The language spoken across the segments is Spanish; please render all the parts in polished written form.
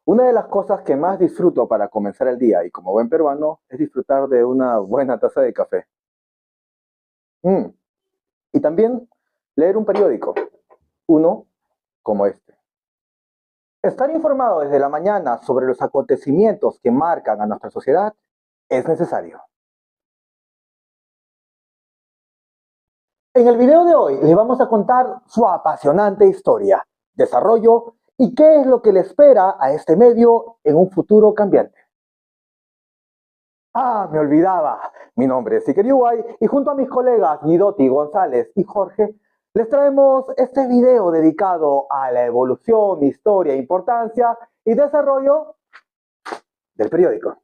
Una de las cosas que más disfruto para comenzar el día y como buen peruano es disfrutar de una buena taza de café. Mm, Y también leer un periódico, uno como este. Estar informado desde la mañana sobre los acontecimientos que marcan a nuestra sociedad es necesario. En el video de hoy les vamos a contar su apasionante historia, desarrollo y qué es lo que le espera a este medio en un futuro cambiante. Me olvidaba. Mi nombre es Iker Yuay y junto a mis colegas Guidotti, González y Jorge, les traemos este video dedicado a la evolución, historia, importancia y desarrollo del periódico.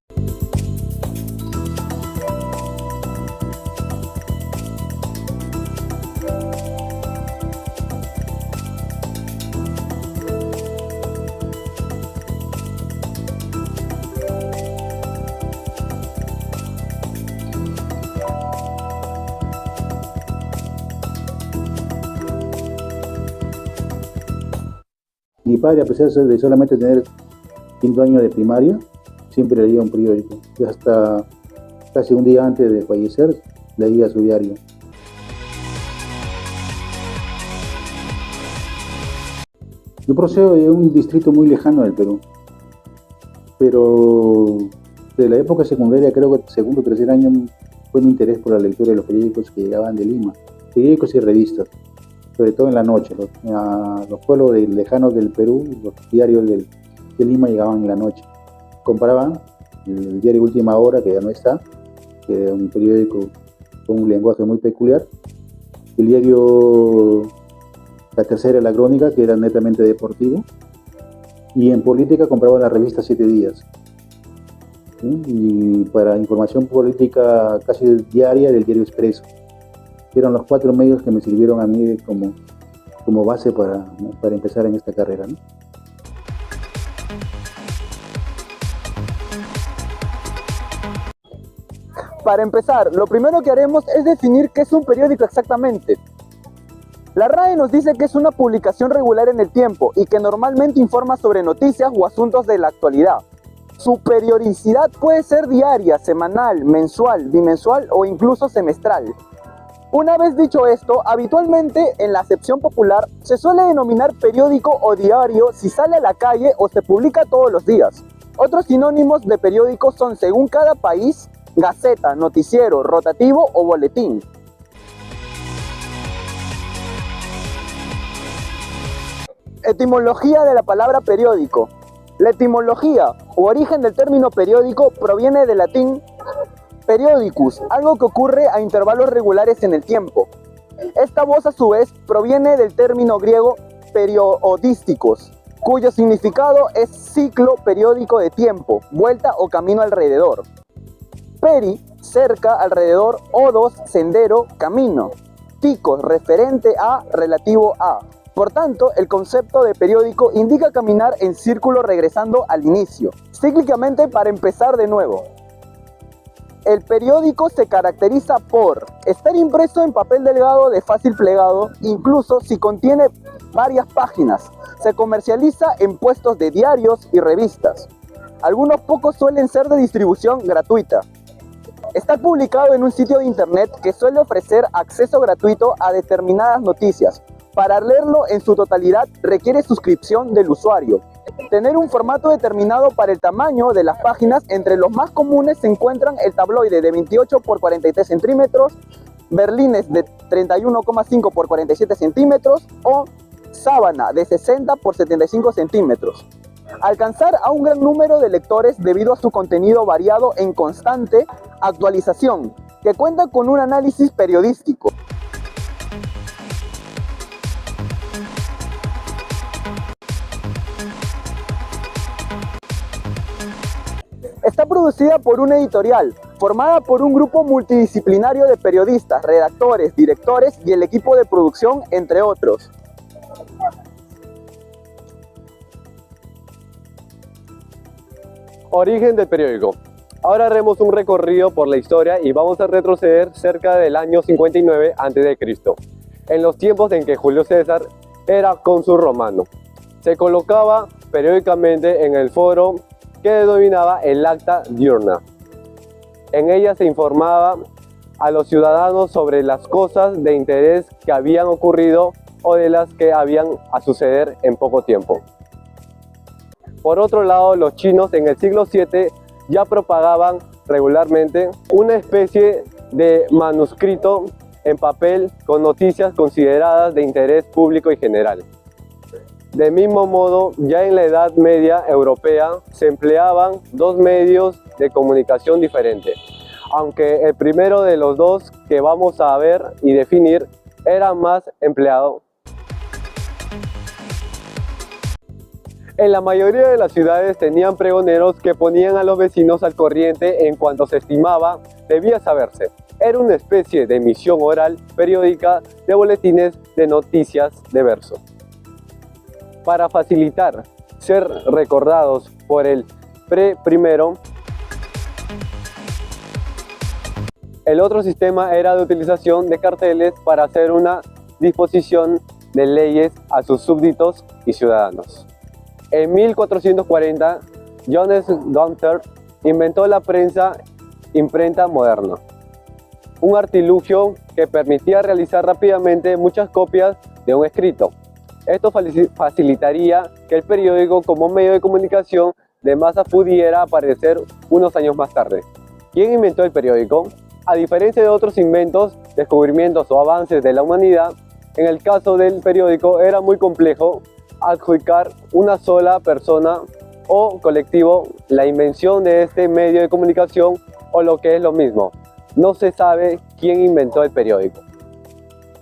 Mi padre, a pesar de solamente tener quinto año de primaria, siempre leía un periódico. Y hasta casi un día antes de fallecer, leía su diario. Yo procedo de un distrito muy lejano del Perú, pero de la época secundaria, creo que segundo o tercer año, fue mi interés por la lectura de los periódicos que llegaban de Lima, periódicos y revistas, sobre todo en la noche. Los pueblos lejanos del Perú, los diarios de Lima llegaban en la noche. Comparaban el diario Última Hora, que ya no está, que era un periódico con un lenguaje muy peculiar, el diario La Tercera, La Crónica, que era netamente deportivo, y en política compraban la revista Siete Días, ¿sí? Y para información política casi diaria, del diario Expreso. Eran los 4 medios que me sirvieron a mí como base para empezar en esta carrera, ¿no? Para empezar, lo primero que haremos es definir qué es un periódico exactamente. La RAE nos dice que es una publicación regular en el tiempo y que normalmente informa sobre noticias o asuntos de la actualidad. Su periodicidad puede ser diaria, semanal, mensual, bimensual o incluso semestral. Una vez dicho esto, habitualmente en la acepción popular se suele denominar periódico o diario si sale a la calle o se publica todos los días. Otros sinónimos de periódico son, según cada país, gaceta, noticiero, rotativo o boletín. Etimología de la palabra periódico. La etimología o origen del término periódico proviene del latín periodicus, algo que ocurre a intervalos regulares en el tiempo. Esta voz a su vez proviene del término griego periodísticos, cuyo significado es ciclo periódico de tiempo, vuelta o camino alrededor. Peri, cerca, alrededor, odos, sendero, camino. Ticos, referente a, relativo a. Por tanto, el concepto de periódico indica caminar en círculo regresando al inicio, cíclicamente para empezar de nuevo. El periódico se caracteriza por estar impreso en papel delgado de fácil plegado, incluso si contiene varias páginas. Se comercializa en puestos de diarios y revistas. Algunos pocos suelen ser de distribución gratuita. Está publicado en un sitio de internet que suele ofrecer acceso gratuito a determinadas noticias. Para leerlo en su totalidad requiere suscripción del usuario. Tener un formato determinado para el tamaño de las páginas. Entre los más comunes se encuentran el tabloide de 28 por 43 centímetros, berlines de 31,5 por 47 centímetros o sábana de 60 por 75 centímetros. Alcanzar a un gran número de lectores debido a su contenido variado en constante actualización, que cuenta con un análisis periodístico. Está producida por una editorial, formada por un grupo multidisciplinario de periodistas, redactores, directores y el equipo de producción, entre otros. Origen del periódico. Ahora haremos un recorrido por la historia y vamos a retroceder cerca del año 59 a.C., en los tiempos en que Julio César era cónsul romano. Se colocaba periódicamente en el foro que denominaba el Acta Diurna. En ella se informaba a los ciudadanos sobre las cosas de interés que habían ocurrido o de las que habían a suceder en poco tiempo. Por otro lado, los chinos en el siglo VII ya propagaban regularmente una especie de manuscrito en papel con noticias consideradas de interés público y general. De mismo modo, ya en la Edad Media europea se empleaban dos medios de comunicación diferentes, aunque el primero de los dos que vamos a ver y definir era más empleado. En la mayoría de las ciudades tenían pregoneros que ponían a los vecinos al corriente en cuanto se estimaba debía saberse. Era una especie de emisión oral periódica de boletines de noticias de verso. Para facilitar ser recordados por el primero, el otro sistema era de utilización de carteles para hacer una disposición de leyes a sus súbditos y ciudadanos. En 1440, Johannes Gunther inventó la prensa imprenta moderna, un artilugio que permitía realizar rápidamente muchas copias de un escrito. Esto facilitaría que el periódico como medio de comunicación de masa pudiera aparecer unos años más tarde. ¿Quién inventó el periódico? A diferencia de otros inventos, descubrimientos o avances de la humanidad, en el caso del periódico era muy complejo adjudicar una sola persona o colectivo la invención de este medio de comunicación, o lo que es lo mismo, no se sabe quién inventó el periódico.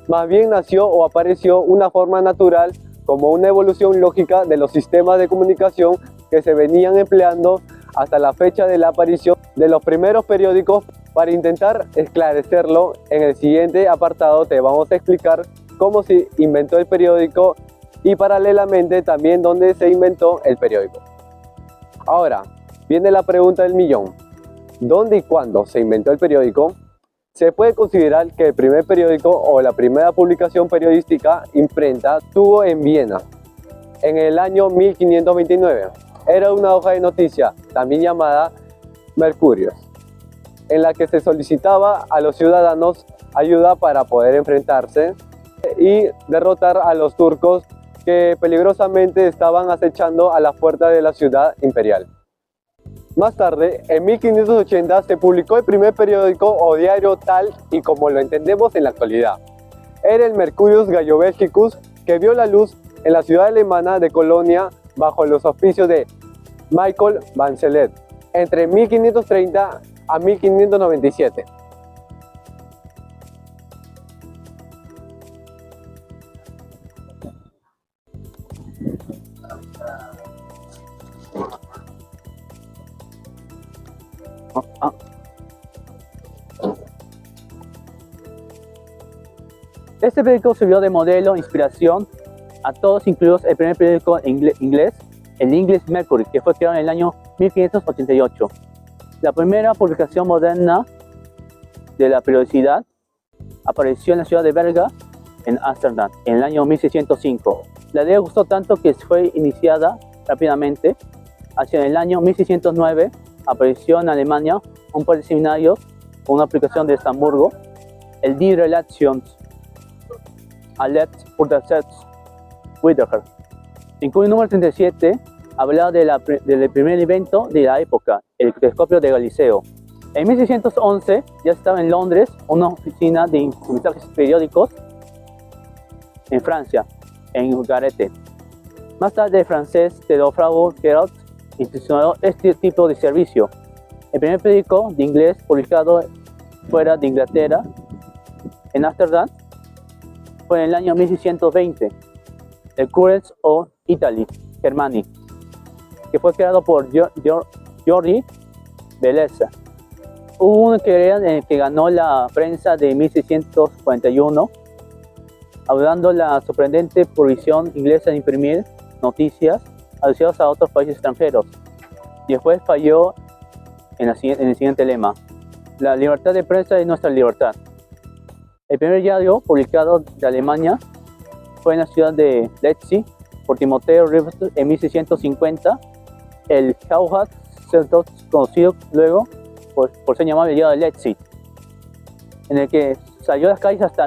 Más bien nació o apareció una forma natural como una evolución lógica de los sistemas de comunicación que se venían empleando hasta la fecha de la aparición de los primeros periódicos. Para intentar esclarecerlo, en el siguiente apartado te vamos a explicar cómo se inventó el periódico y paralelamente también dónde se inventó el periódico. Ahora, viene la pregunta del millón. ¿Dónde y cuándo se inventó el periódico? Se puede considerar que el primer periódico o la primera publicación periodística imprenta tuvo en Viena en el año 1529. Era una hoja de noticia, también llamada Mercurius, en la que se solicitaba a los ciudadanos ayuda para poder enfrentarse y derrotar a los turcos que peligrosamente estaban acechando a las puertas de la ciudad imperial. Más tarde, en 1580, se publicó el primer periódico o diario tal y como lo entendemos en la actualidad. Era el Mercurius Gallo-Belgicus, que vio la luz en la ciudad alemana de Colonia bajo los auspicios de Michael Vanzelet entre 1530 a 1597. Este periódico sirvió de modelo e inspiración a todos, incluidos el primer periódico inglés, el English Mercury, que fue creado en el año 1588. La primera publicación moderna de la periodicidad apareció en la ciudad de Berga, en Ámsterdam, en el año 1605. La idea gustó tanto que fue iniciada rápidamente. Hacia el año 1609 apareció en Alemania un par de seminarios con una aplicación de Estamburgo, el Die Relations Alert für das Wiederher. En cuyo número 37 hablaba del primer invento de la época, el telescopio de Galileo. En 1611 ya estaba en Londres una oficina de mensajes periódicos en Francia, en Garete. Más tarde el francés Theophile Gerard institucionó este tipo de servicio. El primer periódico de inglés publicado fuera de Inglaterra, en Ámsterdam, fue en el año 1620, el Currents of Italy, Germany, que fue creado por Giorgi Bellezza. Hubo una carrera en el que ganó la prensa de 1641, ayudando a la sorprendente provisión inglesa de imprimir noticias asociadas a otros países extranjeros. Y después falló en el siguiente lema: la libertad de prensa es nuestra libertad. El primer diario publicado de Alemania fue en la ciudad de Leipzig por Timoteo Roosevelt en 1650, el Jauhat, conocido luego por ser llamado el Día del Exit, en el que salió a las calles hasta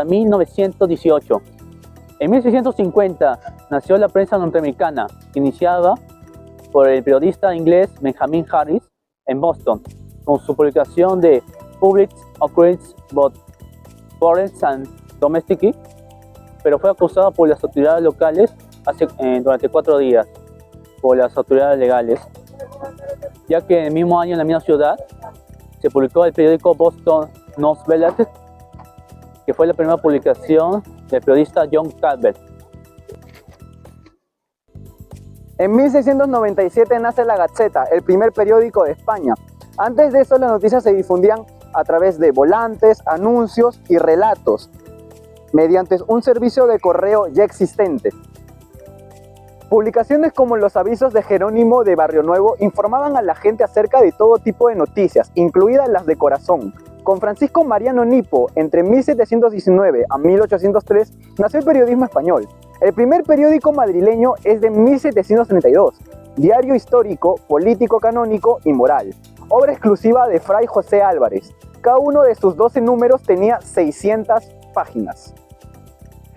1918. En 1650 nació la prensa norteamericana, iniciada por el periodista inglés Benjamin Harris en Boston, con su publicación de Public Occurrence Both Foreign and Domestic, pero fue acusada por las autoridades locales durante 4 días, por las autoridades legales, ya que en el mismo año en la misma ciudad se publicó el periódico Boston News-Gazette, que fue la primera publicación del periodista John Calvert. En 1697 nace La Gaceta, el primer periódico de España. Antes de eso, las noticias se difundían a través de volantes, anuncios y relatos, mediante un servicio de correo ya existente. Publicaciones como los avisos de Jerónimo de Barrio Nuevo informaban a la gente acerca de todo tipo de noticias, incluidas las de corazón. Con Francisco Mariano Nipo, entre 1719 a 1803, nació el periodismo español. El primer periódico madrileño es de 1732, diario histórico, político canónico y moral, obra exclusiva de Fray José Álvarez. Cada uno de sus 12 números tenía 600 páginas.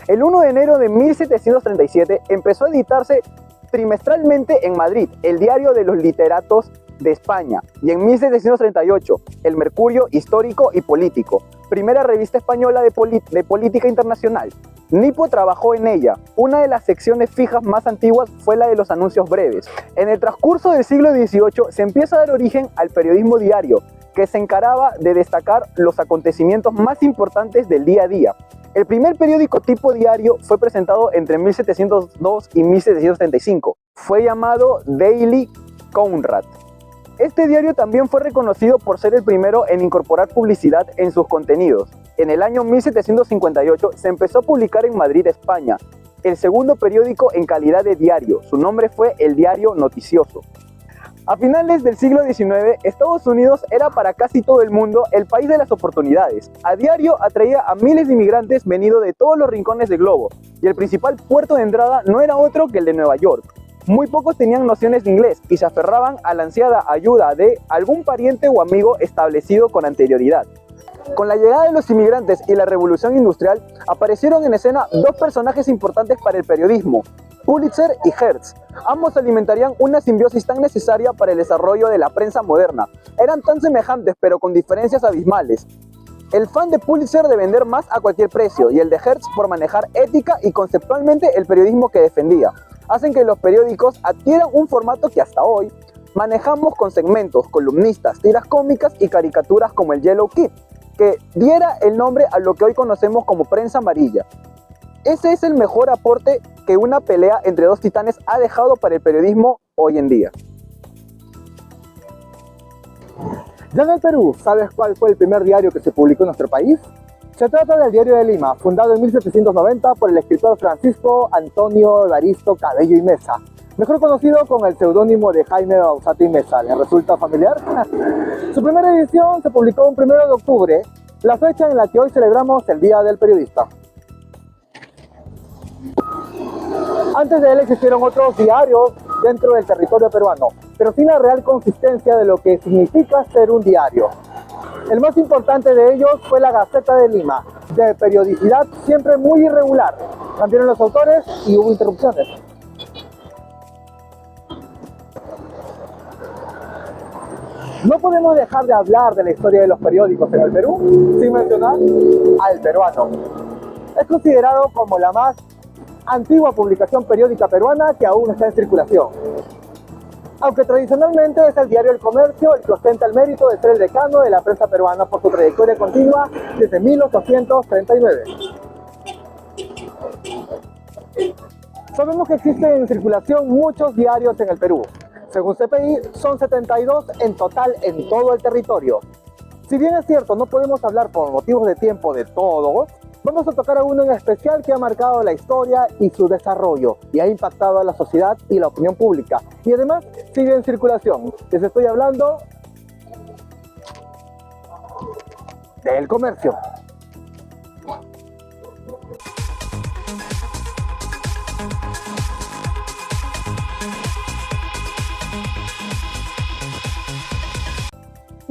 El 1 de enero de 1737 empezó a editarse trimestralmente en Madrid el Diario de los Literatos de España, y en 1738 el Mercurio Histórico y Político, primera revista española de política internacional. Nipo trabajó en ella. Una de las secciones fijas más antiguas fue la de los anuncios breves. En el transcurso del siglo XVIII se empieza a dar origen al periodismo diario, que se encargaba de destacar los acontecimientos más importantes del día a día. El primer periódico tipo diario fue presentado entre 1702 y 1735. Fue llamado Daily Conrad. Este diario también fue reconocido por ser el primero en incorporar publicidad en sus contenidos. En el año 1758 se empezó a publicar en Madrid, España, el segundo periódico en calidad de diario. Su nombre fue El Diario Noticioso. A finales del siglo XIX, Estados Unidos era para casi todo el mundo el país de las oportunidades. A diario atraía a miles de inmigrantes venidos de todos los rincones del globo, y el principal puerto de entrada no era otro que el de Nueva York. Muy pocos tenían nociones de inglés y se aferraban a la ansiada ayuda de algún pariente o amigo establecido con anterioridad. Con la llegada de los inmigrantes y la revolución industrial, aparecieron en escena dos personajes importantes para el periodismo, Pulitzer y Hearst. Ambos alimentarían una simbiosis tan necesaria para el desarrollo de la prensa moderna. Eran tan semejantes pero con diferencias abismales. El fan de Pulitzer de vender más a cualquier precio y el de Hearst por manejar ética y conceptualmente el periodismo que defendía, hacen que los periódicos adquieran un formato que hasta hoy manejamos con segmentos, columnistas, tiras cómicas y caricaturas como el Yellow Kid, que diera el nombre a lo que hoy conocemos como prensa amarilla. Ese es el mejor aporte que una pelea entre dos titanes ha dejado para el periodismo hoy en día. Ya en el Perú, ¿sabes cuál fue el primer diario que se publicó en nuestro país? Se trata del Diario de Lima, fundado en 1790 por el escritor Francisco Antonio Evaristo Cabello y Mesa, mejor conocido con el seudónimo de Jaime Bausati Mesa. ¿Le resulta familiar? Su primera edición se publicó un 1 de octubre, la fecha en la que hoy celebramos el Día del Periodista. Antes de él existieron otros diarios dentro del territorio peruano, pero sin la real consistencia de lo que significa ser un diario. El más importante de ellos fue la Gaceta de Lima, de periodicidad siempre muy irregular. Cambiaron los autores y hubo interrupciones. No podemos dejar de hablar de la historia de los periódicos en el Perú sin mencionar al Peruano. Es considerado como la más antigua publicación periódica peruana que aún está en circulación. Aunque tradicionalmente es el diario El Comercio el que ostenta el mérito de ser el decano de la prensa peruana por su trayectoria continua desde 1839. Sabemos que existen en circulación muchos diarios en el Perú. Según CPI, son 72 en total en todo el territorio. Si bien es cierto, no podemos hablar por motivos de tiempo de todos, vamos a tocar a uno en especial que ha marcado la historia y su desarrollo y ha impactado a la sociedad y la opinión pública. Y además sigue en circulación. Les estoy hablando del Comercio.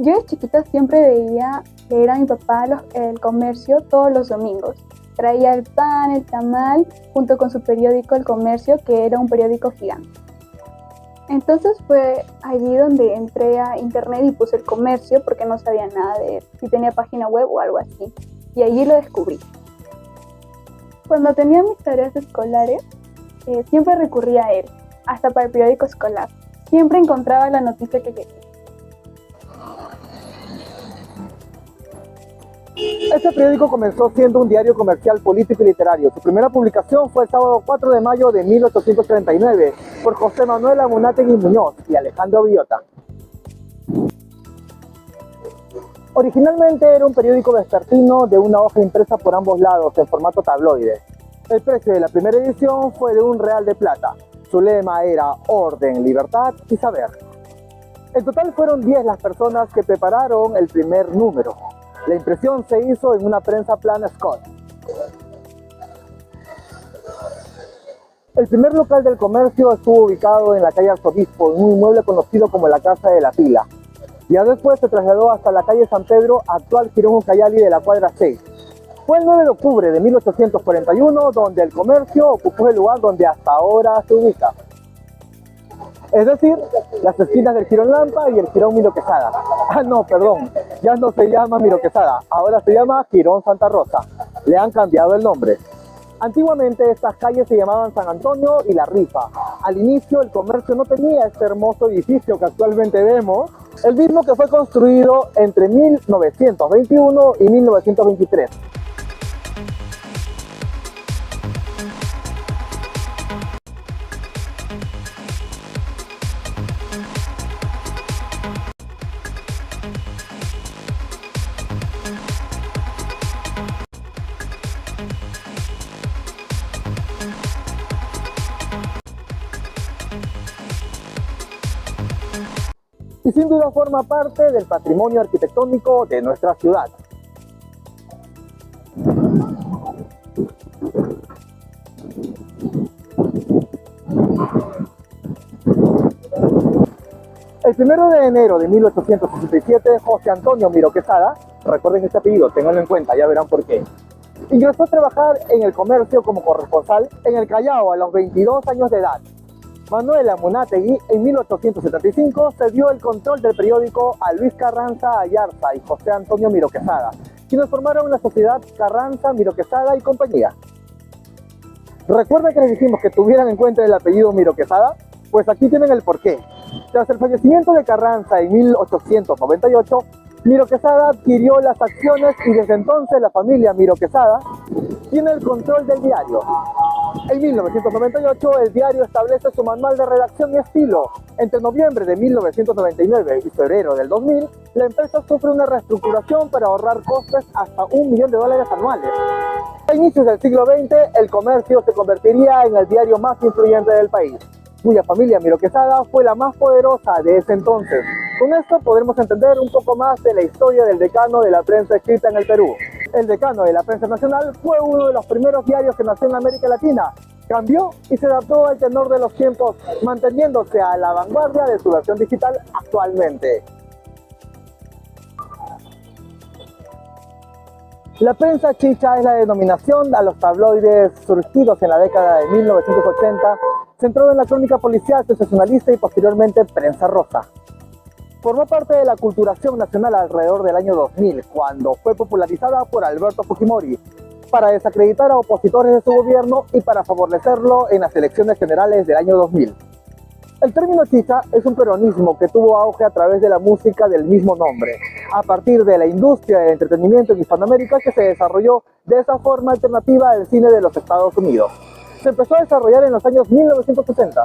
Yo de chiquita siempre veía leer a mi papá el comercio todos los domingos. Traía el pan, el tamal, junto con su periódico El Comercio, que era un periódico gigante. Entonces fue allí donde entré a internet y puse El Comercio porque no sabía nada de él, si tenía página web o algo así. Y allí lo descubrí. Cuando tenía mis tareas escolares, siempre recurría a él, hasta para el periódico escolar. Siempre encontraba la noticia que quería. Este periódico comenzó siendo un diario comercial, político y literario. Su primera publicación fue el sábado 4 de mayo de 1839 por José Manuel Amunátegui Muñoz y Alejandro Villota. Originalmente era un periódico vespertino de una hoja impresa por ambos lados en formato tabloide. El precio de la primera edición fue de R$1 de plata. Su lema era orden, libertad y saber. En total fueron 10 las personas que prepararon el primer número. La impresión se hizo en una prensa plana Scott. El primer local del Comercio estuvo ubicado en la calle Arzobispo, en un inmueble conocido como la Casa de la Pila. Ya después se trasladó hasta la calle San Pedro, actual Girón Ucayali de la cuadra 6. Fue el 9 de octubre de 1841 donde el Comercio ocupó el lugar donde hasta ahora se ubica. Es decir, las esquinas del Jirón Lampa y el Jirón Miro Quesada. Ah, no, perdón, ya no se llama Miro Quesada, ahora se llama Jirón Santa Rosa. Le han cambiado el nombre. Antiguamente estas calles se llamaban San Antonio y La Rifa. Al inicio el Comercio no tenía este hermoso edificio que actualmente vemos, el mismo que fue construido entre 1921 y 1923. Y sin duda forma parte del patrimonio arquitectónico de nuestra ciudad. El 1 de enero de 1867, José Antonio Miro Quesada, recuerden este apellido, ténganlo en cuenta, ya verán por qué, ingresó a trabajar en el Comercio como corresponsal en el Callao a los 22 años de edad. Manuel Amunátegui, en 1875, cedió el control del periódico a Luis Carranza Ayarza y José Antonio Miro Quesada, quienes formaron la sociedad Carranza, Miro Quesada y compañía. ¿Recuerdan que les dijimos que tuvieran en cuenta el apellido Miro Quesada? Pues aquí tienen el porqué. Tras el fallecimiento de Carranza en 1898, Miro Quesada adquirió las acciones y desde entonces la familia Miro Quesada tiene el control del diario. En 1998 el diario establece su manual de redacción y estilo. Entre noviembre de 1999 y febrero del 2000, la empresa sufre una reestructuración para ahorrar costes hasta $1 millón anuales. A inicios del siglo XX, el Comercio se convertiría en el diario más influyente del país, cuya familia Miro Quesada fue la más poderosa de ese entonces. Con esto podremos entender un poco más de la historia del decano de la prensa escrita en el Perú. El Decano de la Prensa Nacional fue uno de los primeros diarios que nació en América Latina. Cambió y se adaptó al tenor de los tiempos, manteniéndose a la vanguardia de su versión digital actualmente. La prensa chicha es la denominación a los tabloides surgidos en la década de 1980, centrado en la crónica policial, sensacionalista y posteriormente prensa rosa. Formó parte de la culturación nacional alrededor del año 2000, cuando fue popularizada por Alberto Fujimori, para desacreditar a opositores de su gobierno y para favorecerlo en las elecciones generales del año 2000. El término chicha es un peronismo que tuvo auge a través de la música del mismo nombre, a partir de la industria del entretenimiento en Hispanoamérica que se desarrolló de esa forma alternativa al cine de los Estados Unidos. Se empezó a desarrollar en los años 1960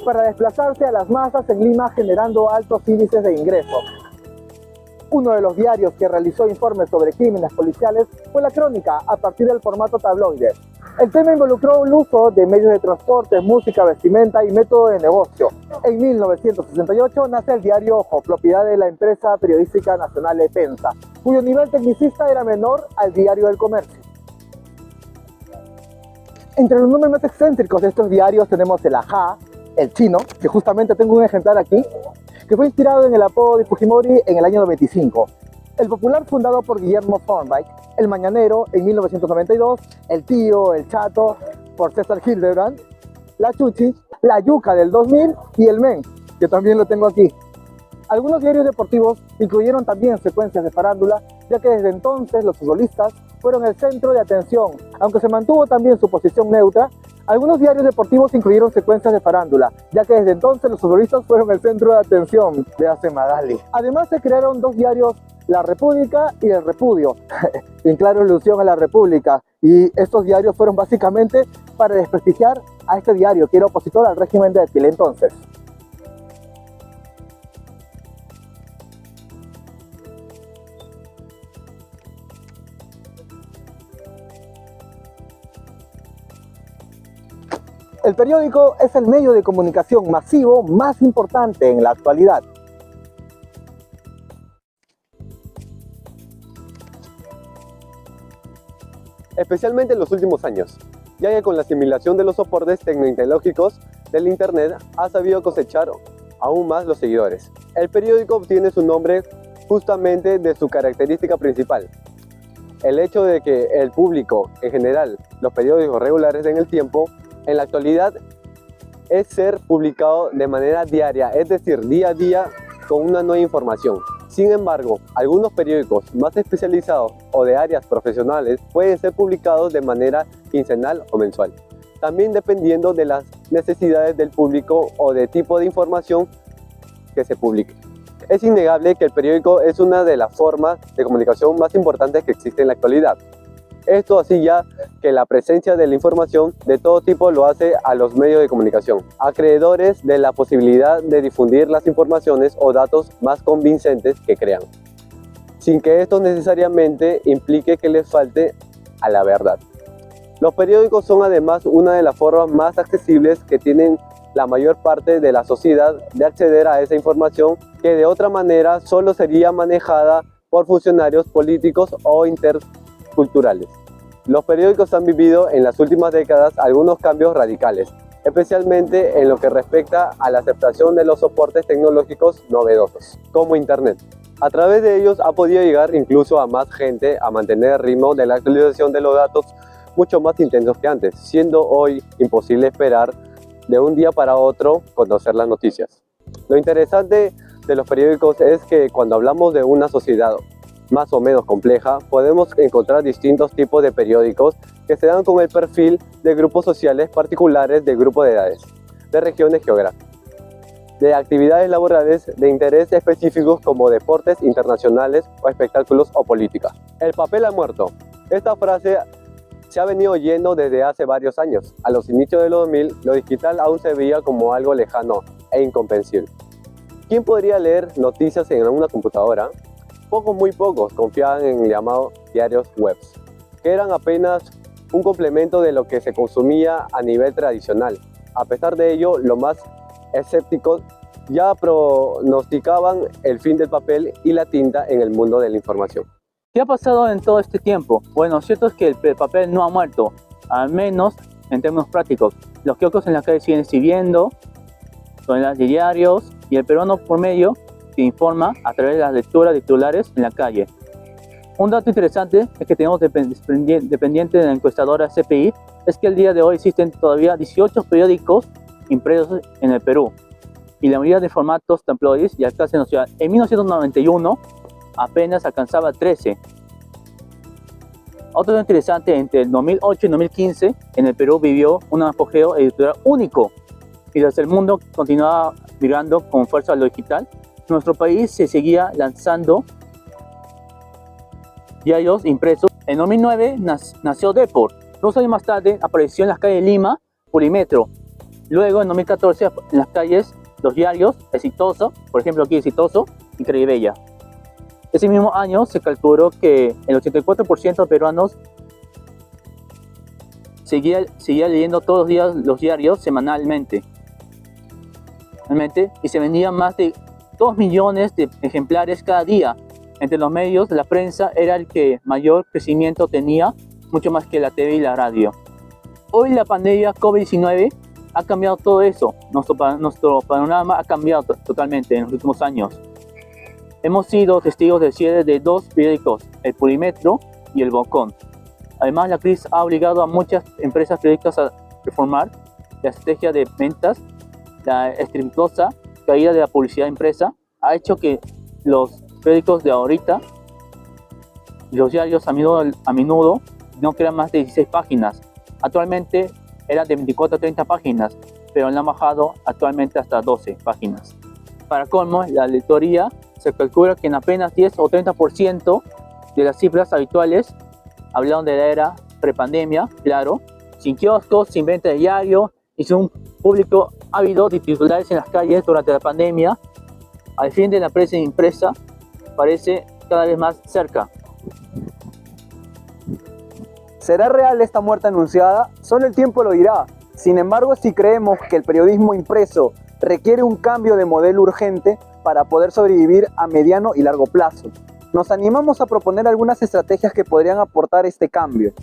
para desplazarse a las masas en Lima, generando altos índices de ingresos. Uno de los diarios que realizó informes sobre crímenes policiales fue La Crónica, a partir del formato tabloide. El tema involucró el uso de medios de transporte, música, vestimenta y método de negocio. En 1968 nace el diario Ojo, propiedad de la empresa periodística nacional Epensa, cuyo nivel tecnicista era menor al diario del Comercio. Entre los nombres más excéntricos de estos diarios tenemos el Ajá, el Chino, que justamente tengo un ejemplar aquí, que fue inspirado en el apodo de Fujimori en el año 95. El Popular, fundado por Guillermo Thorndike, El Mañanero en 1992, El Tío, El Chato por César Hildebrand, La Chuchi, La Yuca del 2000 y El Men, que también lo tengo aquí. Algunos diarios deportivos incluyeron también secuencias de farándula, ya que desde entonces los futbolistas fueron el centro de atención. Aunque se mantuvo también su posición neutra, algunos diarios deportivos incluyeron secuencias de farándula, ya que desde entonces los futbolistas fueron el centro de atención de Ace Magali. Además se crearon dos diarios, La República y El Repudio, en clara alusión a la República, y estos diarios fueron básicamente para desprestigiar a este diario, que era opositor al régimen de aquel entonces. El periódico es el medio de comunicación masivo más importante en la actualidad. Especialmente en los últimos años, ya que con la asimilación de los soportes tecnológicos del Internet ha sabido cosechar aún más los seguidores. El periódico obtiene su nombre justamente de su característica principal, el hecho de que el público, en general, los periódicos regulares en el tiempo, en la actualidad, es ser publicado de manera diaria, es decir, día a día con una nueva información. Sin embargo, algunos periódicos más especializados o de áreas profesionales pueden ser publicados de manera quincenal o mensual, también dependiendo de las necesidades del público o de tipo de información que se publique. Es innegable que el periódico es una de las formas de comunicación más importantes que existe en la actualidad. Esto así ya que la presencia de la información de todo tipo lo hace a los medios de comunicación, acreedores de la posibilidad de difundir las informaciones o datos más convincentes que crean, sin que esto necesariamente implique que les falte a la verdad. Los periódicos son además una de las formas más accesibles que tienen la mayor parte de la sociedad de acceder a esa información que de otra manera solo sería manejada por funcionarios políticos o interculturales. Los periódicos han vivido en las últimas décadas algunos cambios radicales, especialmente en lo que respecta a la aceptación de los soportes tecnológicos novedosos, como Internet. A través de ellos ha podido llegar incluso a más gente a mantener el ritmo de la actualización de los datos mucho más intensos que antes, siendo hoy imposible esperar de un día para otro conocer las noticias. Lo interesante de los periódicos es que cuando hablamos de una sociedad más o menos compleja, podemos encontrar distintos tipos de periódicos que se dan con el perfil de grupos sociales particulares, de grupos de edades, de regiones geográficas, de actividades laborales de interés específicos como deportes internacionales o espectáculos o política. El papel ha muerto. Esta frase se ha venido oyendo desde hace varios años. A los inicios de los 2000, lo digital aún se veía como algo lejano e incomprensible. ¿Quién podría leer noticias en una computadora? Muy pocos confiaban en llamados diarios web, que eran apenas un complemento de lo que se consumía a nivel tradicional. A pesar de ello, los más escépticos ya pronosticaban el fin del papel y la tinta en el mundo de la información. ¿Qué ha pasado en todo este tiempo? Bueno, cierto es que el papel no ha muerto, al menos en términos prácticos. Los kioscos en la calle siguen sirviendo, son las diarios y el peruano por medio se informa a través de las lecturas de titulares en la calle. Un dato interesante es que tenemos dependiente de la encuestadora CPI, es que el día de hoy existen todavía 18 periódicos impresos en el Perú y la mayoría de formatos tabloides y alcance nacional. En 1991 apenas alcanzaba 13. Otro dato interesante, entre el 2008 y 2015 en el Perú vivió un apogeo editorial único y desde el mundo continuaba migrando con fuerza a lo digital. Nuestro país se seguía lanzando diarios impresos. En 2009 nació Depor. 2 años más tarde apareció en las calles de Lima Pulimetro. Luego en 2014 en las calles los diarios Exitoso, por ejemplo aquí Exitoso y Cribella. Ese mismo año se calculó que el 84% de peruanos seguía leyendo todos los días los diarios semanalmente. Y se vendían más de 2 millones de ejemplares cada día. Entre los medios de la prensa era el que mayor crecimiento tenía, mucho más que la TV y la radio. Hoy la pandemia COVID-19 Ha cambiado todo eso, nuestro panorama ha cambiado totalmente en los últimos años. Hemos sido testigos del cierre de 2 periódicos, El Purímetro y El Balcón. Además, la crisis ha obligado a muchas empresas periódicas a reformar la estrategia de ventas. La estrepitosa caída de la publicidad impresa ha hecho que los periódicos de ahorita, los diarios a menudo no crean más de 16 páginas. Actualmente eran de 24 a 30 páginas, pero han bajado actualmente hasta 12 páginas. Para colmo, la lectoría se calcula que en apenas 10 o 30% de las cifras habituales hablaron de la era prepandemia, claro, sin kioscos, sin venta de diario y sin un público ávido de titulares en las calles durante la pandemia. Al fin de la prensa impresa parece cada vez más cerca. ¿Será real esta muerte anunciada? Solo el tiempo lo dirá. Sin embargo, si creemos que el periodismo impreso requiere un cambio de modelo urgente para poder sobrevivir a mediano y largo plazo, nos animamos a proponer algunas estrategias que podrían aportar este cambio.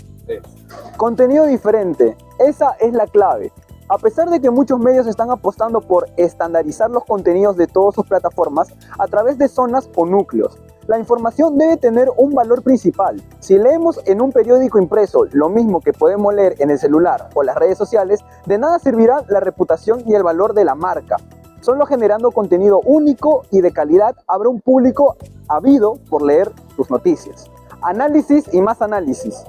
Contenido diferente, esa es la clave. A pesar de que muchos medios están apostando por estandarizar los contenidos de todas sus plataformas a través de zonas o núcleos, la información debe tener un valor principal. Si leemos en un periódico impreso lo mismo que podemos leer en el celular o las redes sociales, de nada servirá la reputación y el valor de la marca. Solo generando contenido único y de calidad habrá un público ávido por leer tus noticias. Análisis y más análisis.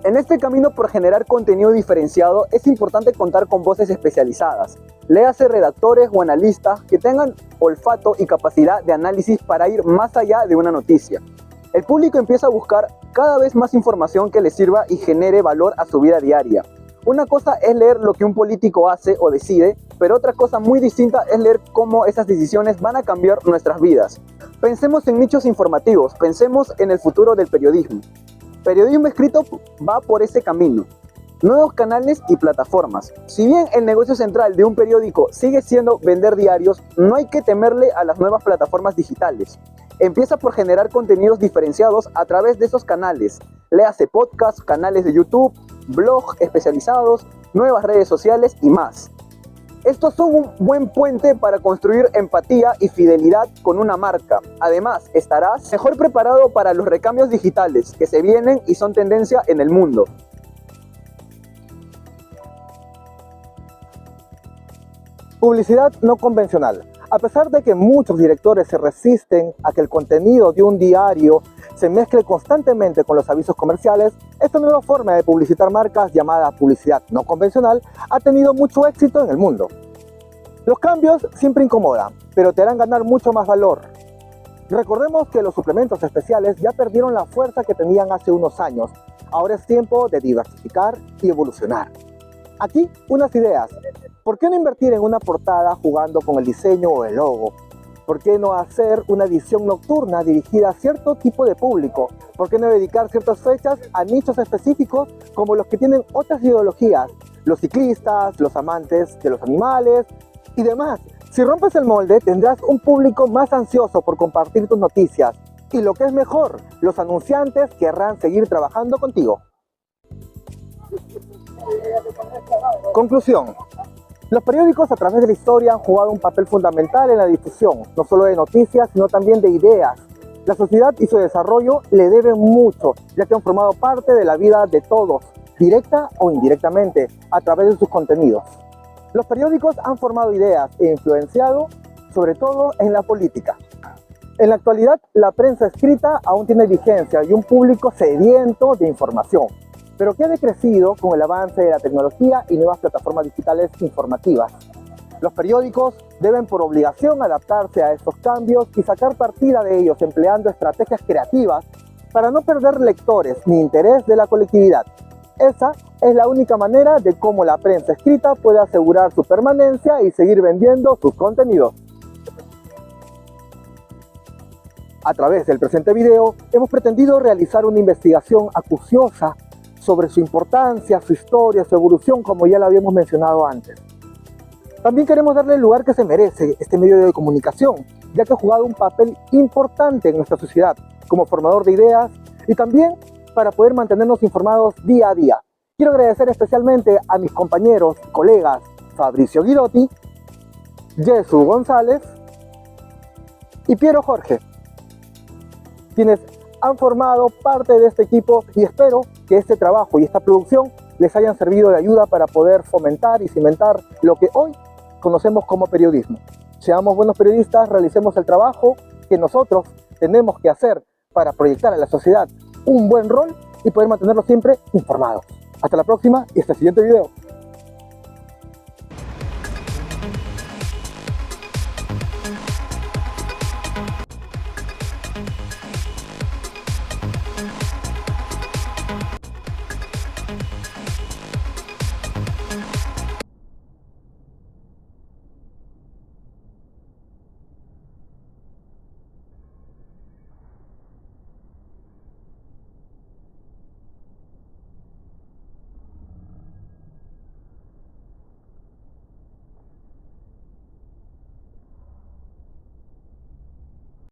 En este camino por generar contenido diferenciado es importante contar con voces especializadas. Léase redactores o analistas que tengan olfato y capacidad de análisis para ir más allá de una noticia. El público empieza a buscar cada vez más información que le sirva y genere valor a su vida diaria. Una cosa es leer lo que un político hace o decide, pero otra cosa muy distinta es leer cómo esas decisiones van a cambiar nuestras vidas. Pensemos en nichos informativos, pensemos en el futuro del periodismo. Periodismo escrito va por ese camino. Nuevos canales y plataformas. Si bien el negocio central de un periódico sigue siendo vender diarios, no hay que temerle a las nuevas plataformas digitales. Empieza por generar contenidos diferenciados a través de esos canales. Léase podcasts, canales de YouTube, blogs especializados, nuevas redes sociales y más. Estos son un buen puente para construir empatía y fidelidad con una marca. Además, estarás mejor preparado para los recambios digitales que se vienen y son tendencia en el mundo. Publicidad no convencional. A pesar de que muchos directores se resisten a que el contenido de un diario se mezcle constantemente con los avisos comerciales, esta nueva forma de publicitar marcas llamada publicidad no convencional ha tenido mucho éxito en el mundo. Los cambios siempre incomodan, pero te harán ganar mucho más valor. Recordemos que los suplementos especiales ya perdieron la fuerza que tenían hace unos años. Ahora es tiempo de diversificar y evolucionar. Aquí unas ideas. ¿Por qué no invertir en una portada jugando con el diseño o el logo? ¿Por qué no hacer una edición nocturna dirigida a cierto tipo de público? ¿Por qué no dedicar ciertas fechas a nichos específicos como los que tienen otras ideologías? Los ciclistas, los amantes de los animales y demás. Si rompes el molde, tendrás un público más ansioso por compartir tus noticias. Y lo que es mejor, los anunciantes querrán seguir trabajando contigo. Conclusión. Los periódicos a través de la historia han jugado un papel fundamental en la difusión, no solo de noticias, sino también de ideas. La sociedad y su desarrollo le deben mucho, ya que han formado parte de la vida de todos, directa o indirectamente, a través de sus contenidos. Los periódicos han formado ideas e influenciado, sobre todo en la política. En la actualidad, la prensa escrita aún tiene vigencia y un público sediento de información, pero que ha decrecido con el avance de la tecnología y nuevas plataformas digitales informativas. Los periódicos deben por obligación adaptarse a estos cambios y sacar partida de ellos empleando estrategias creativas para no perder lectores ni interés de la colectividad. Esa es la única manera de cómo la prensa escrita puede asegurar su permanencia y seguir vendiendo sus contenidos. A través del presente video hemos pretendido realizar una investigación acuciosa sobre su importancia, su historia, su evolución, como ya lo habíamos mencionado antes. También queremos darle el lugar que se merece este medio de comunicación, ya que ha jugado un papel importante en nuestra sociedad como formador de ideas y también para poder mantenernos informados día a día. Quiero agradecer especialmente a mis compañeros y colegas Fabricio Guidotti, Jesús González y Piero Jorge, quienes han formado parte de este equipo, y espero que este trabajo y esta producción les hayan servido de ayuda para poder fomentar y cimentar lo que hoy conocemos como periodismo. Seamos buenos periodistas, realicemos el trabajo que nosotros tenemos que hacer para proyectar a la sociedad un buen rol y poder mantenerlos siempre informados. Hasta la próxima y hasta el siguiente video.